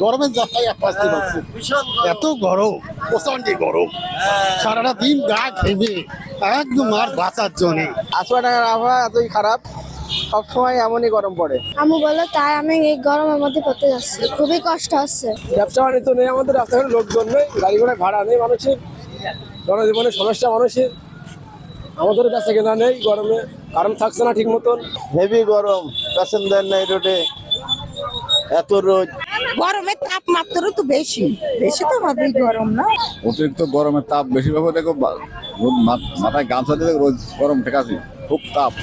গরমের জ্বালায় এক পাশে পাচ্ছি। এত গরম, প্রচন্ড গরম, সারাটা দিন গা ঘেমে একদম আর বাঁচার জন্য। চুয়াডাঙ্গার আবহাওয়া এতই খারাপ, সবসময় এমনই গরম পড়ে। আমু বলে তাই আমি এই গরমের মধ্যে পড়তে যাচ্ছি, খুবই কষ্ট হচ্ছে। ব্যবসা বাণিজ্য নেই, আমাদের রাস্তাঘাটে লোকজন নেই, গাড়ি ঘোড়া ভাড়া নেই, মানুষের জনজীবনের সমস্যা, মানুষের আমাদের কাছে কেনা নেই গরমে, কারণ থাকছে না ঠিক মতন। হেভি গরম, প্যাসেঞ্জার নাই রোডে, এত রোদ। গরমের তাপমাত্রা তো বেশি বেশি তো হবেই গরম না। অতিরিক্ত গরমের তাপ বেশিরভাগ দেখো মাথায় গামছা দিয়ে রোজ গরম ঠেকাছি, খুব তাপ।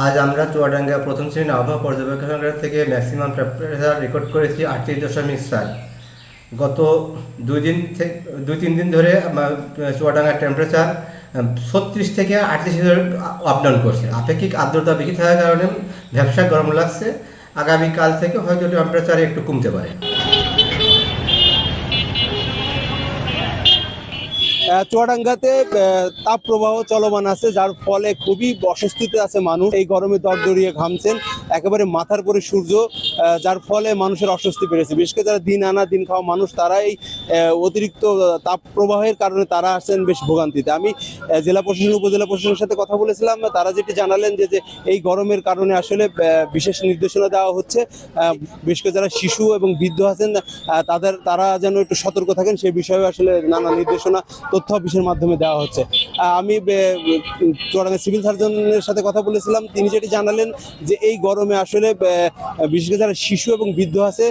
আজ আমরা চুয়াডাঙ্গা প্রথম শ্রেণীর আবহাওয়া পর্যবেক্ষণাগার থেকে ম্যাক্সিমাম টেম্পারেচার রেকর্ড করেছি 38.4। গত দুই তিন দিন ধরে চুয়াডাঙ্গার টেম্পারেচার 36 থেকে 38 আপ ডাউন করছে। আপেক্ষিক আর্দ্রতা বেশি থাকার কারণে ব্যবসা গরম লাগছে। আগামীকাল থেকে হয়তো টেম্পারেচার একটু কমতে পারে। চুয়াডাঙ্গাতে তাপ প্রবাহ চলমান আছে, যার ফলে খুবই অস্বস্তিতে আছে মানুষ। এই গরমে দরদরিয়ে ঘামছেন, একেবারে মাথার পরে সূর্য, যার ফলে মানুষের অস্বস্তি বেড়েছে। বিশেষ করে যারা দিন আনা দিন খাওয়া মানুষ, তারা এই অতিরিক্ত তাপ প্রবাহের কারণে তারা আসছেন বেশ ভোগান্তিতে। আমি জেলা প্রশাসন উপজেলা প্রশাসনের সাথে কথা বলেছিলাম, তারা যেটি জানালেন যে এই গরমের কারণে আসলে বিশেষ নির্দেশনা দেওয়া হচ্ছে। বিশেষ করে যারা শিশু এবং বৃদ্ধ আছেন তারা যেন একটু সতর্ক থাকেন, সেই বিষয়ে আসলে নানা নির্দেশনা তথ্য অফিসের মাধ্যমে দেওয়া হচ্ছে। আমি চুয়াডাঙ্গা সিভিল সার্জনের সাথে কথা বলেছিলাম, তিনি যেটি জানালেন যে এই গরমে আসলে বিশেষ করে যারা শিশু এবং বৃদ্ধ আছে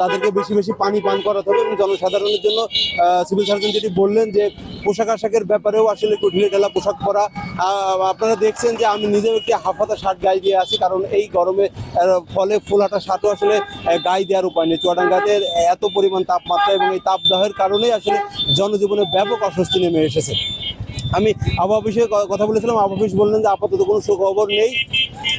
তাদেরকে বেশি বেশি পানি পান করাতে হবে। এবং জনসাধারণের জন্য সিভিল সার্জন যেটি বললেন যে পোশাক আশাকের ব্যাপারেও আসলে একটু ঢিলে ঢালা পোশাক পরা। আপনারা দেখছেন যে আমি নিজেও একটি হাফহাতা শার্ট গায়ে দিয়ে আছি, কারণ এই গরমে ফলে ফুলহাটা শার্টও আসলে গায়ে দেওয়ার উপায় নেই। চুয়াডাঙ্গাতে এত পরিমাণ তাপমাত্রা এবং এই তাপদাহের কারণেই আসলে জনজীবনে ব্যাপক অস্বস্তি নেমে এসেছে। আমি আবহাওয়া অফিসে কথা বলেছিলাম, আবহাওয়া অফিস বললেন যে আপাতত কোনো সুখবর নেই,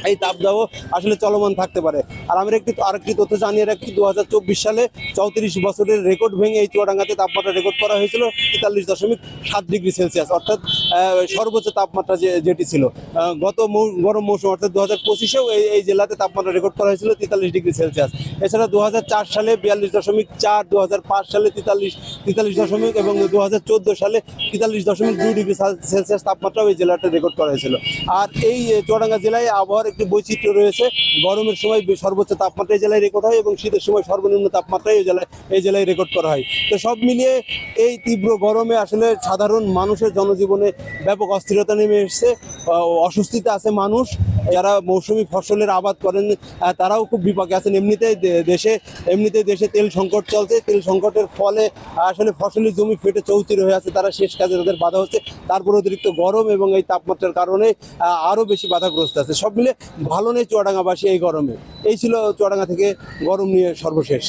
এই তাপদাহ আসলে চলমান থাকতে পারে। আর আমি আরেকটি তথ্য জানিয়ে রাখি, 2024 সালে 34 বছরের রেকর্ড ভেঙে এই চুয়াডাঙ্গাতে তাপমাত্রা রেকর্ড করা হয়েছিল 43.7 ডিগ্রি সেলসিয়াস, অর্থাৎ সর্বোচ্চ তাপমাত্রা যেটি ছিল। গত গরম মৌসুম অর্থাৎ 2025-এও এই জেলাতে তাপমাত্রা রেকর্ড করা হয়েছিল 43 ডিগ্রি সেলসিয়াস। এছাড়া 2004 সালে 42.4, 2005 সালে 43 এবং 2014 সালে 43.2 ডিগ্রি সেলসিয়াস তাপমাত্রাও এই জেলাতে রেকর্ড করা হয়েছিল। আর এই চুয়াডাঙ্গা জেলায় আবহাওয়ার একটি বৈচিত্র্য রয়েছে। গরমের সময় সর্বোচ্চ তাপমাত্রা এই জেলায় রেকর্ড হয় এবং শীতের সময় সর্বনিম্ন তাপমাত্রাই এই জেলায় রেকর্ড করা হয়। তো সব মিলিয়ে এই তীব্র গরমে আসলে সাধারণ মানুষের জনজীবনে ব্যাপক অস্থিরতা নেমে এসেছে, অস্বস্তিতে আছে মানুষ। যারা মৌসুমি ফসলের আবাদ করেন তারাও খুব বিপাকে আছেন। এমনিতেই দেশে তেল সংকট চলছে, তেল সংকটের ফলে আসলে ফসলের জমি ফেটে চৌচির হয়ে আছে, তারা শেষ কাজে তাদের বাধা হচ্ছে। তারপর অতিরিক্ত গরম এবং এই তাপমাত্রার কারণে আরও বেশি বাধাগ্রস্ত আছে। সব মিলে ভালো নেই চুয়াডাঙ্গাবাসী এই গরমে। এই ছিল চুয়াডাঙ্গা থেকে গরম নিয়ে সর্বশেষ।